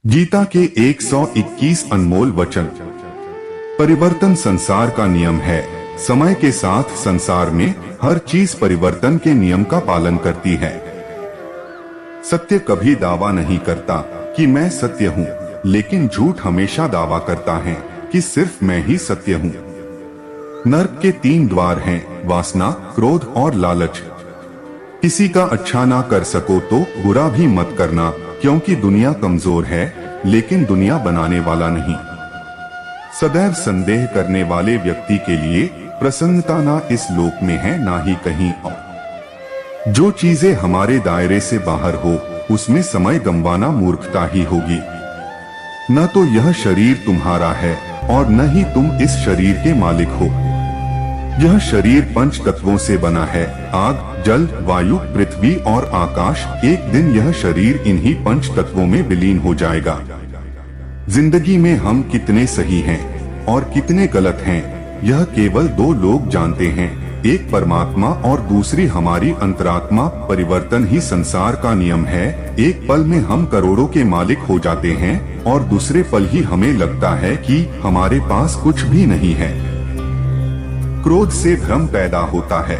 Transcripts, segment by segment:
गीता के 121 अनमोल वचन। परिवर्तन संसार का नियम है। समय के साथ संसार में हर चीज परिवर्तन के नियम का पालन करती है। सत्य कभी दावा नहीं करता कि मैं सत्य हूँ, लेकिन झूठ हमेशा दावा करता है कि सिर्फ मैं ही सत्य हूँ। नरक के 3 द्वार हैं, वासना, क्रोध और लालच। किसी का अच्छा ना कर सको तो बुरा भी मत करना, क्योंकि दुनिया कमजोर है, लेकिन दुनिया बनाने वाला नहीं। सदैव संदेह करने वाले व्यक्ति के लिए प्रसन्नता ना इस लोक में है ना ही कहीं और। जो चीजें हमारे दायरे से बाहर हो, उसमें समय गंवाना मूर्खता ही होगी। न तो यह शरीर तुम्हारा है और न ही तुम इस शरीर के मालिक हो। यह शरीर 5 तत्वों से बना है, आग, जल, वायु, पृथ्वी और आकाश। एक दिन यह शरीर इन्हीं 5 तत्वों में विलीन हो जाएगा। जिंदगी में हम कितने सही हैं और कितने गलत हैं, यह केवल 2 लोग जानते हैं, एक परमात्मा और दूसरी हमारी अंतरात्मा। परिवर्तन ही संसार का नियम है। एक पल में हम करोड़ों के मालिक हो जाते हैं और दूसरे पल ही हमें लगता है कि हमारे पास कुछ भी नहीं है। क्रोध से भ्रम पैदा होता है,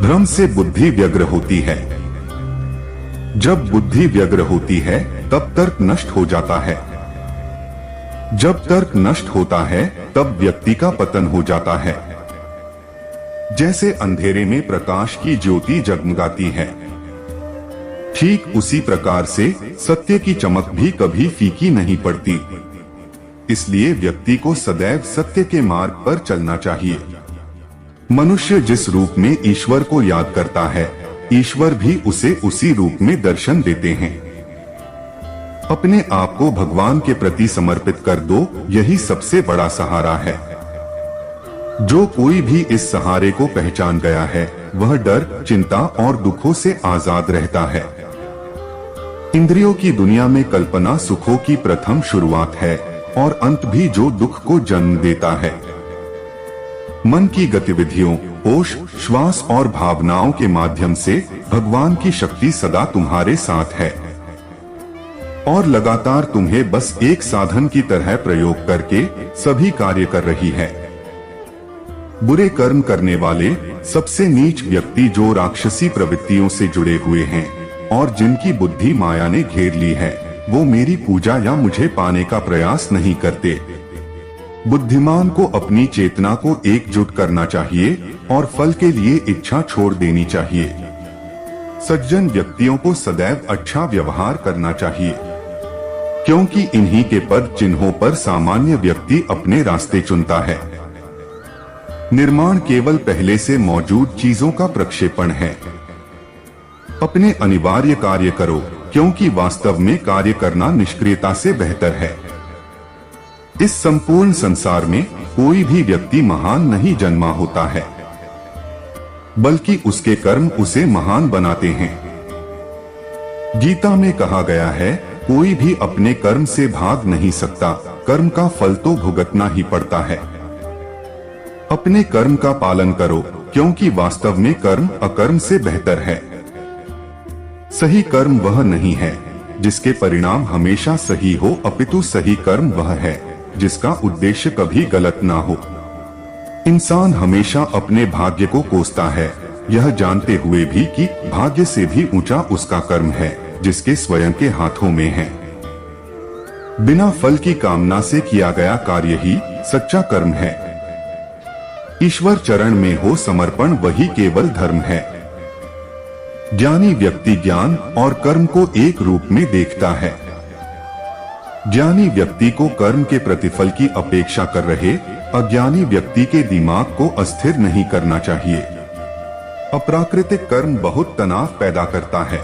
भ्रम से बुद्धि व्यग्र होती है। जब बुद्धि व्यग्र होती है तब तर्क नष्ट हो जाता है। जब तर्क नष्ट होता है तब व्यक्ति का पतन हो जाता है। जैसे अंधेरे में प्रकाश की ज्योति जगमगाती है, ठीक उसी प्रकार से सत्य की चमक भी कभी फीकी नहीं पड़ती। इसलिए व्यक्ति को सदैव सत्य के मार्ग पर चलना चाहिए। मनुष्य जिस रूप में ईश्वर को याद करता है, ईश्वर भी उसे उसी रूप में दर्शन देते हैं। अपने आप को भगवान के प्रति समर्पित कर दो, यही सबसे बड़ा सहारा है। जो कोई भी इस सहारे को पहचान गया है, वह डर, चिंता और दुखों से आजाद रहता है। इंद्रियों की दुनिया में कल्पना सुखों की प्रथम शुरुआत है और अंत भी जो दुख को जन्म देता है। मन की गतिविधियों, होश, श्वास और भावनाओं के माध्यम से भगवान की शक्ति सदा तुम्हारे साथ है और लगातार तुम्हें बस एक साधन की तरह प्रयोग करके सभी कार्य कर रही है। बुरे कर्म करने वाले सबसे नीच व्यक्ति जो राक्षसी प्रवृत्तियों से जुड़े हुए हैं और जिनकी बुद्धि माया ने घेर ली है, वो मेरी पूजा या मुझे पाने का प्रयास नहीं करते। बुद्धिमान को अपनी चेतना को एकजुट करना चाहिए और फल के लिए इच्छा छोड़ देनी चाहिए। सज्जन व्यक्तियों को सदैव अच्छा व्यवहार करना चाहिए, क्योंकि इन्हीं के पद चिन्हों पर सामान्य व्यक्ति अपने रास्ते चुनता है। निर्माण केवल पहले से मौजूद चीजों का प्रक्षेपण है। अपने अनिवार्य कार्य करो, क्योंकि वास्तव में कार्य करना निष्क्रियता से बेहतर है। इस संपूर्ण संसार में कोई भी व्यक्ति महान नहीं जन्मा होता है, बल्कि उसके कर्म उसे महान बनाते हैं। गीता में कहा गया है, कोई भी अपने कर्म से भाग नहीं सकता, कर्म का फल तो भुगतना ही पड़ता है। अपने कर्म का पालन करो, क्योंकि वास्तव में कर्म अकर्म से बेहतर है। सही कर्म वह नहीं है जिसके परिणाम हमेशा सही हो, अपितु सही कर्म वह है जिसका उद्देश्य कभी गलत ना हो। इंसान हमेशा अपने भाग्य को कोसता है, यह जानते हुए भी कि भाग्य से भी ऊंचा उसका कर्म है जिसके स्वयं के हाथों में है। बिना फल की कामना से किया गया कार्य ही सच्चा कर्म है। ईश्वर चरण में हो समर्पण, वही केवल धर्म है। ज्ञानी व्यक्ति ज्ञान और कर्म को एक रूप में देखता है। ज्ञानी व्यक्ति को कर्म के प्रतिफल की अपेक्षा कर रहे अज्ञानी व्यक्ति के दिमाग को अस्थिर नहीं करना चाहिए। अप्राकृतिक कर्म बहुत तनाव पैदा करता है।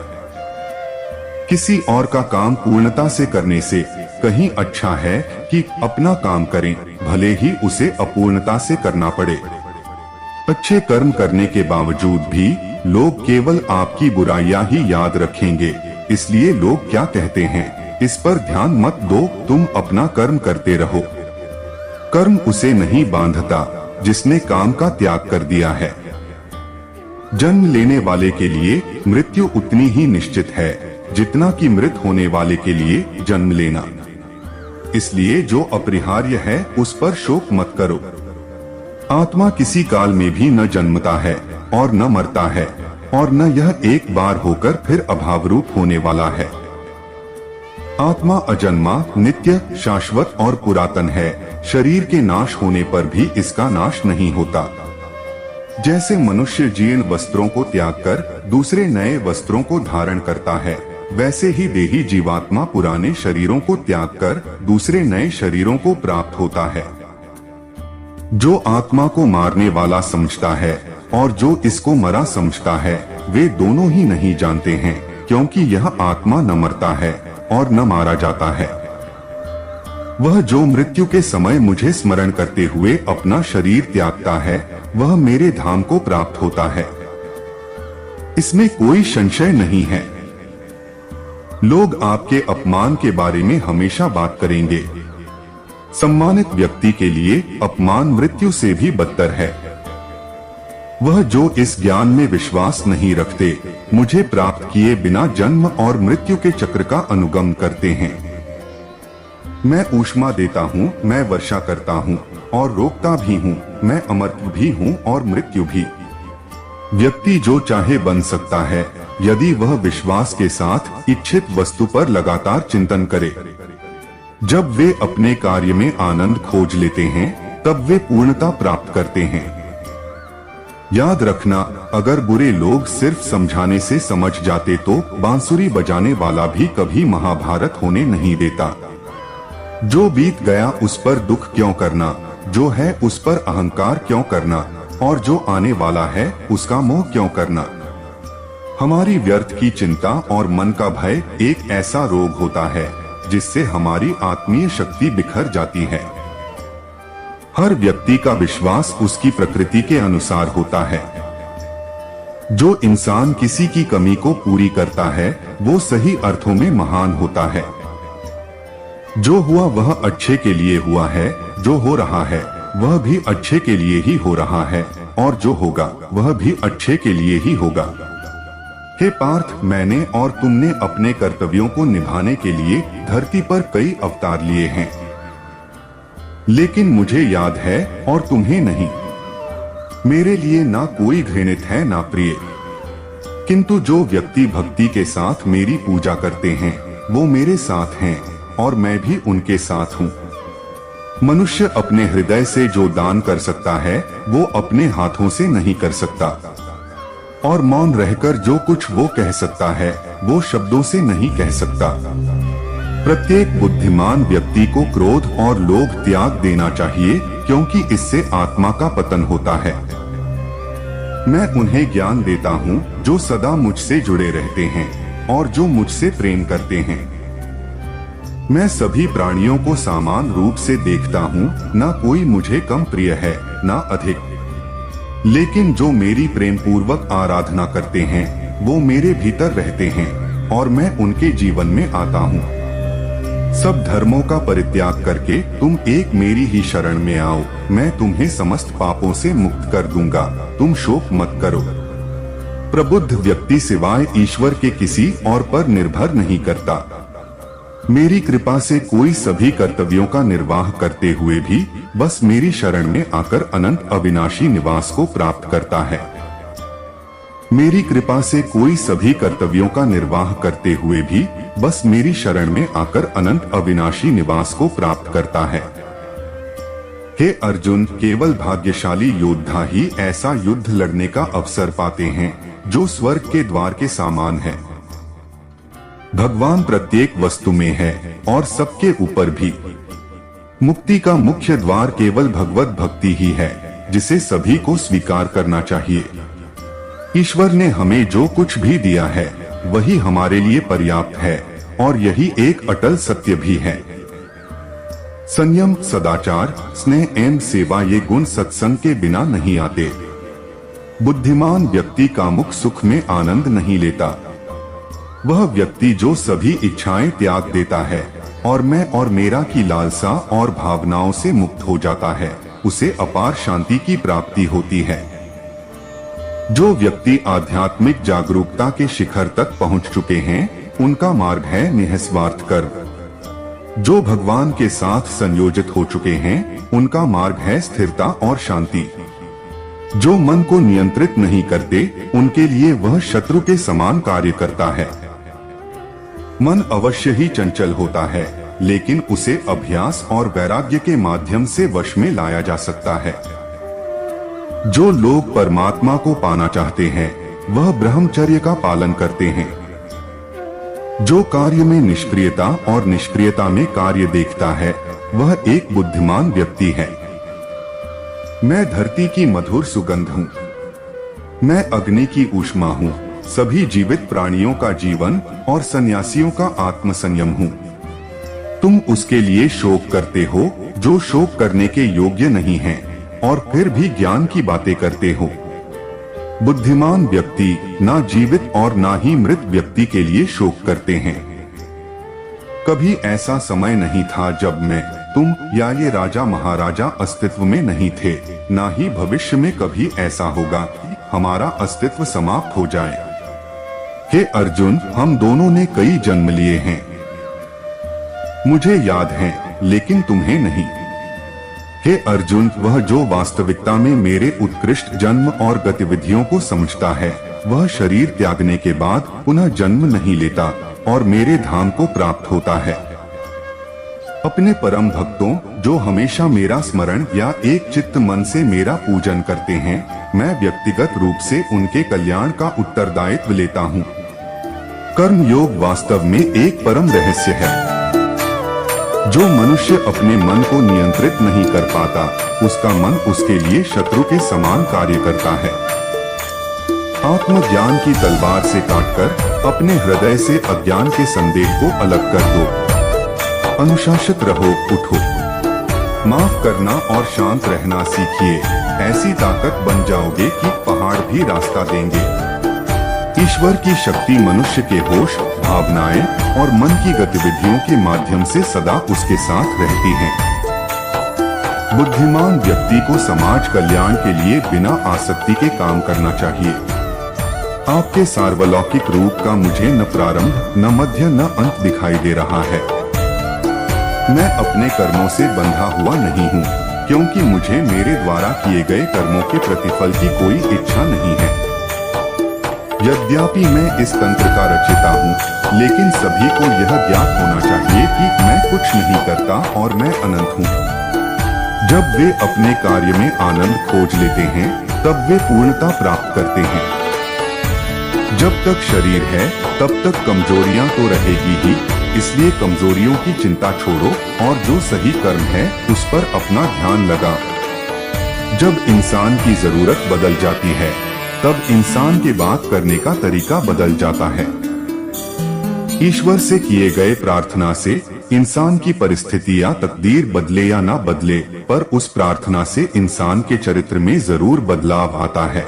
किसी और का काम पूर्णता से करने से कहीं अच्छा है कि अपना काम करें, भले ही उसे अपूर्णता से करना पड़े। अच्छे कर्म करने के बावजूद भी लोग केवल आपकी बुराइयां ही याद रखेंगे, इसलिए लोग क्या कहते हैं इस पर ध्यान मत दो, तुम अपना कर्म करते रहो। कर्म उसे नहीं बांधता जिसने काम का त्याग कर दिया है। जन्म लेने वाले के लिए मृत्यु उतनी ही निश्चित है जितना कि मृत होने वाले के लिए जन्म लेना। इसलिए जो अपरिहार्य है उस पर शोक मत करो। आत्मा किसी काल में भी न जन्मता है और न मरता है, और न यह एक बार होकर फिर अभाव रूप होने वाला है। आत्मा अजन्मा, नित्य, शाश्वत और पुरातन है। शरीर के नाश होने पर भी इसका नाश नहीं होता। जैसे मनुष्य जीर्ण वस्त्रों को त्याग कर दूसरे नए वस्त्रों को धारण करता है, वैसे ही देही जीवात्मा पुराने शरीरों को त्याग कर दूसरे नए शरीरों को प्राप्त होता है। जो आत्मा को मारने वाला समझता है और जो इसको मरा समझता है, वे दोनों ही नहीं जानते हैं, क्योंकि यह आत्मा न मरता है और न मारा जाता है। वह जो मृत्यु के समय मुझे स्मरण करते हुए अपना शरीर त्यागता है, वह मेरे धाम को प्राप्त होता है। इसमें कोई संशय नहीं है। लोग आपके अपमान के बारे में हमेशा बात करेंगे। सम्मानित व्यक्ति के लिए अपमान मृत्यु से भी बदतर है। वह जो इस ज्ञान में विश्वास नहीं रखते, मुझे प्राप्त किए बिना जन्म और मृत्यु के चक्र का अनुगम करते हैं। मैं ऊष्मा देता हूँ, मैं वर्षा करता हूँ और रोकता भी हूँ, मैं अमर्त्य भी हूँ और मृत्यु भी। व्यक्ति जो चाहे बन सकता है, यदि वह विश्वास के साथ इच्छित वस्तु पर लगातार चिंतन करे। जब वे अपने कार्य में आनंद खोज लेते हैं, तब वे पूर्णता प्राप्त करते हैं। याद रखना, अगर बुरे लोग सिर्फ समझाने से समझ जाते तो बांसुरी बजाने वाला भी कभी महाभारत होने नहीं देता। जो बीत गया उस पर दुख क्यों करना, जो है उस पर अहंकार क्यों करना, और जो आने वाला है उसका मोह क्यों करना। हमारी व्यर्थ की चिंता और मन का भय एक ऐसा रोग होता है जिससे हमारी आत्मीय शक्ति बिखर जाती है। हर व्यक्ति का विश्वास उसकी प्रकृति के अनुसार होता है। जो इंसान किसी की कमी को पूरी करता है, वो सही अर्थों में महान होता है। जो हुआ वह अच्छे के लिए हुआ है, जो हो रहा है वह भी अच्छे के लिए ही हो रहा है, और जो होगा वह भी अच्छे के लिए ही होगा। हे पार्थ, मैंने और तुमने अपने कर्तव्यों को निभाने के लिए धरती पर कई अवतार लिए हैं, लेकिन मुझे याद है और तुम्हें नहीं। मेरे लिए ना कोई घृणित है ना प्रिय, किंतु जो व्यक्ति भक्ति के साथ मेरी पूजा करते हैं, वो मेरे साथ हैं और मैं भी उनके साथ हूँ। मनुष्य अपने हृदय से जो दान कर सकता है, वो अपने हाथों से नहीं कर सकता, और मौन रहकर जो कुछ वो कह सकता है, वो शब्दों से नहीं कह सकता। प्रत्येक बुद्धिमान व्यक्ति को क्रोध और लोभ त्याग देना चाहिए, क्योंकि इससे आत्मा का पतन होता है। मैं उन्हें ज्ञान देता हूँ जो सदा मुझसे जुड़े रहते हैं और जो मुझसे प्रेम करते हैं। मैं सभी प्राणियों को समान रूप से देखता हूँ, ना कोई मुझे कम प्रिय है ना अधिक। लेकिन जो मेरी प्रेम पूर्वक आराधना करते हैं, वो मेरे भीतर रहते हैं और मैं उनके जीवन में आता हूँ। सब धर्मों का परित्याग करके तुम एक मेरी ही शरण में आओ, मैं तुम्हें समस्त पापों से मुक्त कर दूंगा, तुम शोक मत करो। प्रबुद्ध व्यक्ति सिवाय ईश्वर के किसी और पर निर्भर नहीं करता। मेरी कृपा से कोई सभी कर्तव्यों का निर्वाह करते हुए भी बस मेरी शरण में आकर अनंत अविनाशी निवास को प्राप्त करता है। मेरी कृपा से कोई सभी कर्तव्यों का निर्वाह करते हुए भी बस मेरी शरण में आकर अनंत अविनाशी निवास को प्राप्त करता है। हे अर्जुन, केवल भाग्यशाली योद्धा ही ऐसा युद्ध लड़ने का अवसर पाते हैं जो स्वर्ग के द्वार के समान है। भगवान प्रत्येक वस्तु में है और सबके ऊपर भी। मुक्ति का मुख्य द्वार केवल भगवत भक्ति ही है, जिसे सभी को स्वीकार करना चाहिए। ईश्वर ने हमें जो कुछ भी दिया है, वही हमारे लिए पर्याप्त है, और यही एक अटल सत्य भी है। संयम, सदाचार, स्नेह एवं सेवा ये गुण सत्संग के बिना नहीं आते। बुद्धिमान व्यक्ति कामुक सुख में आनंद नहीं लेता। वह व्यक्ति जो सभी इच्छाएं त्याग देता है और मैं और मेरा की लालसा और भावनाओं से मुक्त हो जाता है, उसे अपार शांति की प्राप्ति होती है। जो व्यक्ति आध्यात्मिक जागरूकता के शिखर तक पहुंच चुके हैं, उनका मार्ग है निस्वार्थ कर्म। जो भगवान के साथ संयोजित हो चुके हैं उनका मार्ग है स्थिरता और शांति। जो मन को नियंत्रित नहीं करते उनके लिए वह शत्रु के समान कार्य करता है। मन अवश्य ही चंचल होता है, लेकिन उसे अभ्यास और वैराग्य के माध्यम से वश में लाया जा सकता है। जो लोग परमात्मा को पाना चाहते हैं वह ब्रह्मचर्य का पालन करते हैं। जो कार्य में निष्क्रियता और निष्क्रियता में कार्य देखता है वह एक बुद्धिमान व्यक्ति है। मैं धरती की मधुर सुगंध हूँ, मैं अग्नि की ऊष्मा हूँ, सभी जीवित प्राणियों का जीवन और सन्यासियों का आत्म संयम हूँ। तुम उसके लिए शोक करते हो जो शोक करने के योग्य नहीं है और फिर भी ज्ञान की बातें करते हो। बुद्धिमान व्यक्ति ना जीवित और ना ही मृत व्यक्ति के लिए शोक करते हैं। कभी ऐसा समय नहीं था जब मैं, तुम या ये राजा महाराजा अस्तित्व में नहीं थे, ना ही भविष्य में कभी ऐसा होगा कि हमारा अस्तित्व समाप्त हो जाए। हे अर्जुन, हम दोनों ने कई जन्म लिए हैं, मुझे याद है लेकिन तुम्हें नहीं। हे अर्जुन, वह जो वास्तविकता में मेरे उत्कृष्ट जन्म और गतिविधियों को समझता है वह शरीर त्यागने के बाद पुनः जन्म नहीं लेता और मेरे धाम को प्राप्त होता है। अपने परम भक्तों जो हमेशा मेरा स्मरण या एक चित्त मन से मेरा पूजन करते हैं, मैं व्यक्तिगत रूप से उनके कल्याण का उत्तरदायित्व लेता हूँ। कर्म योग वास्तव में एक परम रहस्य है। जो मनुष्य अपने मन को नियंत्रित नहीं कर पाता उसका मन उसके लिए शत्रु के समान कार्य करता है। आत्मज्ञान की तलवार से काटकर अपने हृदय से अज्ञान के संदेह को अलग कर दो। अनुशासित रहो, उठो, माफ करना और शांत रहना सीखिए। ऐसी ताकत बन जाओगे कि पहाड़ भी रास्ता देंगे। ईश्वर की शक्ति मनुष्य के होश, भावनाएं और मन की गतिविधियों के माध्यम से सदा उसके साथ रहती हैं। बुद्धिमान व्यक्ति को समाज कल्याण के लिए बिना आसक्ति के काम करना चाहिए। आपके सार्वलौकिक रूप का मुझे न प्रारंभ न मध्य न अंत दिखाई दे रहा है। मैं अपने कर्मों से बंधा हुआ नहीं हूँ, क्योंकि मुझे मेरे द्वारा किए गए कर्मों के प्रतिफल की कोई इच्छा नहीं है। यद्यपि मैं इस तंत्र का रचयिता हूँ, लेकिन सभी को यह ज्ञात होना चाहिए कि मैं कुछ नहीं करता और मैं अनंत हूँ। जब वे अपने कार्य में आनंद खोज लेते हैं तब वे पूर्णता प्राप्त करते हैं। जब तक शरीर है तब तक कमजोरियां तो रहेगी ही, इसलिए कमजोरियों की चिंता छोड़ो और जो सही कर्म है उस पर अपना ध्यान लगा। जब इंसान की जरूरत बदल जाती है तब इंसान के बात करने का तरीका बदल जाता है। ईश्वर से किए गए प्रार्थना से इंसान की परिस्थिति या तकदीर बदले या ना बदले, पर उस प्रार्थना से इंसान के चरित्र में जरूर बदलाव आता है।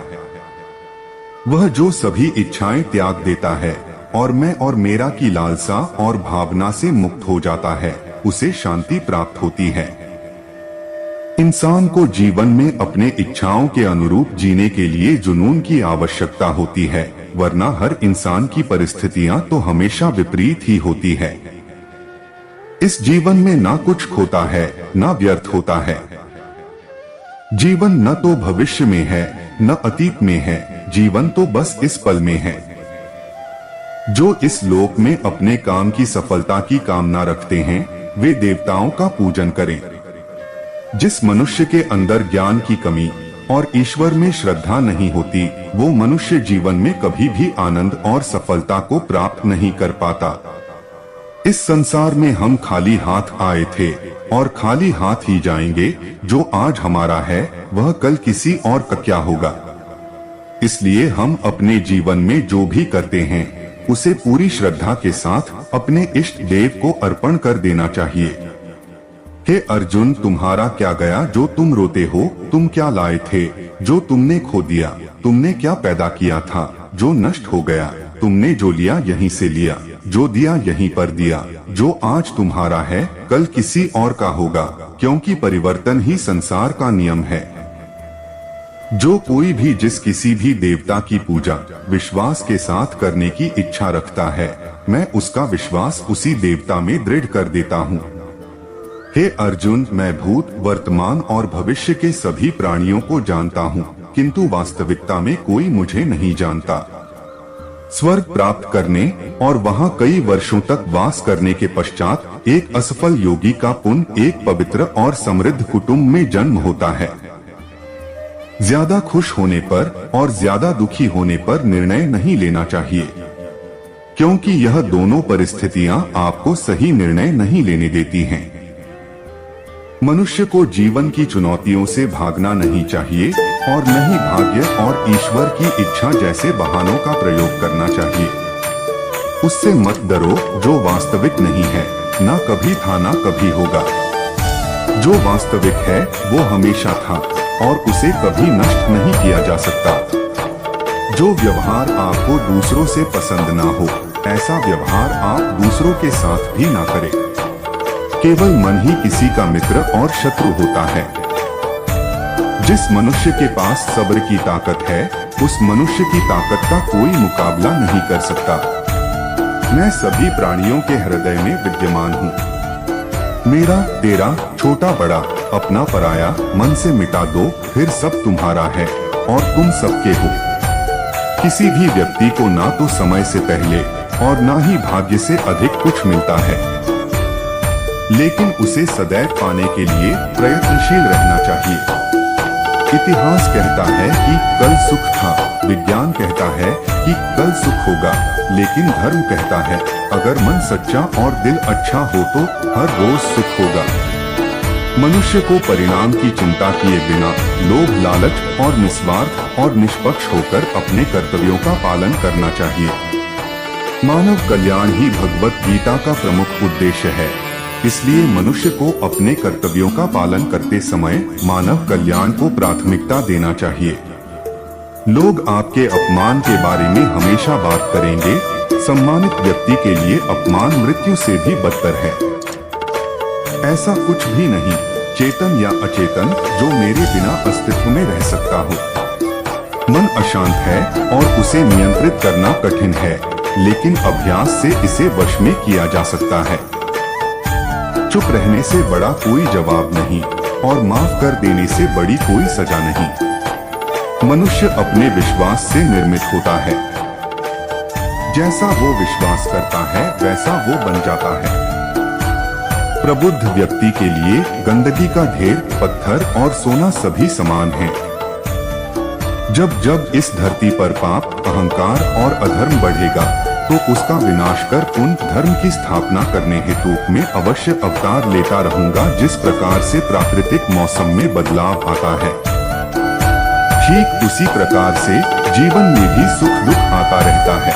वह जो सभी इच्छाएं त्याग देता है और मैं और मेरा की लालसा और भावना से मुक्त हो जाता है, उसे शांति प्राप्त होती है। इंसान को जीवन में अपने इच्छाओं के अनुरूप जीने के लिए जुनून की आवश्यकता होती है, वरना हर इंसान की परिस्थितियां तो हमेशा विपरीत ही होती है। इस जीवन में ना कुछ खोता है ना व्यर्थ होता है। जीवन न तो भविष्य में है न अतीत में है, जीवन तो बस इस पल में है। जो इस लोक में अपने काम की सफलता की कामना रखते हैं वे देवताओं का पूजन करें। जिस मनुष्य के अंदर ज्ञान की कमी और ईश्वर में श्रद्धा नहीं होती, वो मनुष्य जीवन में कभी भी आनंद और सफलता को प्राप्त नहीं कर पाता। इस संसार में हम खाली हाथ आए थे और खाली हाथ ही जाएंगे। जो आज हमारा है वह कल किसी और का क्या होगा। इसलिए हम अपने जीवन में जो भी करते हैं उसे पूरी श्रद्धा के साथ अपने इष्ट देव को अर्पण कर देना चाहिए। हे अर्जुन, तुम्हारा क्या गया जो तुम रोते हो? तुम क्या लाए थे जो तुमने खो दिया? तुमने क्या पैदा किया था जो नष्ट हो गया? तुमने जो लिया यहीं से लिया, जो दिया यहीं पर दिया। जो आज तुम्हारा है कल किसी और का होगा, क्योंकि परिवर्तन ही संसार का नियम है। जो कोई भी जिस किसी भी देवता की पूजा विश्वास के साथ करने की इच्छा रखता है मैं उसका विश्वास उसी देवता में दृढ़ कर देता हूँ। हे अर्जुन, मैं भूत, वर्तमान और भविष्य के सभी प्राणियों को जानता हूँ, किंतु वास्तविकता में कोई मुझे नहीं जानता। स्वर्ग प्राप्त करने और वहाँ कई वर्षों तक वास करने के पश्चात एक असफल योगी का पुण्य एक पवित्र और समृद्ध कुटुंब में जन्म होता है। ज्यादा खुश होने पर और ज्यादा दुखी होने पर निर्णय नहीं लेना चाहिए, क्योंकि यह दोनों परिस्थितियां आपको सही निर्णय नहीं लेने देती हैं। मनुष्य को जीवन की चुनौतियों से भागना नहीं चाहिए और न ही भाग्य और ईश्वर की इच्छा जैसे बहानों का प्रयोग करना चाहिए। उससे मत डरो जो वास्तविक नहीं है, ना कभी था ना कभी होगा। जो वास्तविक है वो हमेशा था और उसे कभी नष्ट नहीं किया जा सकता। जो व्यवहार आपको दूसरों से पसंद ना हो, ऐसा व्यवहार आप दूसरों के साथ भी ना करें। केवल मन ही किसी का मित्र और शत्रु होता है। जिस मनुष्य के पास सब्र की ताकत है, उस मनुष्य की ताकत का कोई मुकाबला नहीं कर सकता। मैं सभी प्राणियों के हृदय में विद्यमान हूँ। मेरा, तेरा, छोटा बड़ा, अपना पराया मन से मिटा दो, फिर सब तुम्हारा है और तुम सबके हो। किसी भी व्यक्ति को ना तो समय से पहले और ना ही भाग्य से अधिक कुछ मिलता है, लेकिन उसे सदैव पाने के लिए प्रयत्नशील रहना चाहिए। इतिहास कहता है कि कल सुख था, विज्ञान कहता है कि कल सुख होगा, लेकिन धर्म कहता है अगर मन सच्चा और दिल अच्छा हो तो हर रोज सुख होगा। मनुष्य को परिणाम की चिंता किए बिना लोभ, लालच और निस्वार्थ और निष्पक्ष होकर अपने कर्तव्यों का पालन करना चाहिए। मानव कल्याण ही भगवत गीता का प्रमुख उद्देश्य है। इसलिए मनुष्य को अपने कर्तव्यों का पालन करते समय मानव कल्याण को प्राथमिकता देना चाहिए। लोग आपके अपमान के बारे में हमेशा बात करेंगे। सम्मानित व्यक्ति के लिए अपमान मृत्यु से भी बदतर है। ऐसा कुछ भी नहीं, चेतन या अचेतन, जो मेरे बिना अस्तित्व में रह सकता हो। मन अशांत है और उसे नियंत्रित करना कठिन है, लेकिन अभ्यास से इसे वश में किया जा सकता है। चुप रहने से बड़ा कोई जवाब नहीं और माफ कर देने से बड़ी कोई सजा नहीं। मनुष्य अपने विश्वास से निर्मित होता है। जैसा वो विश्वास करता है वैसा वो बन जाता है। प्रबुद्ध व्यक्ति के लिए गंदगी का ढेर, पत्थर और सोना सभी समान हैं। जब जब इस धरती पर पाप, अहंकार और अधर्म बढ़ेगा तो उसका विनाश कर पुण्य धर्म की स्थापना करने हेतु में अवश्य अवतार लेता रहूंगा। जिस प्रकार से प्राकृतिक मौसम में बदलाव आता है, ठीक उसी प्रकार से जीवन में भी सुख दुख आता रहता है।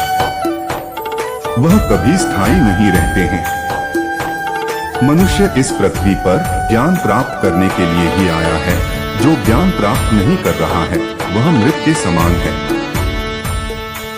वह कभी स्थायी नहीं रहते हैं। मनुष्य इस पृथ्वी पर ज्ञान प्राप्त करने के लिए ही आया है। जो ज्ञान प्राप्त नहीं कर रहा है वह मृत के समान है।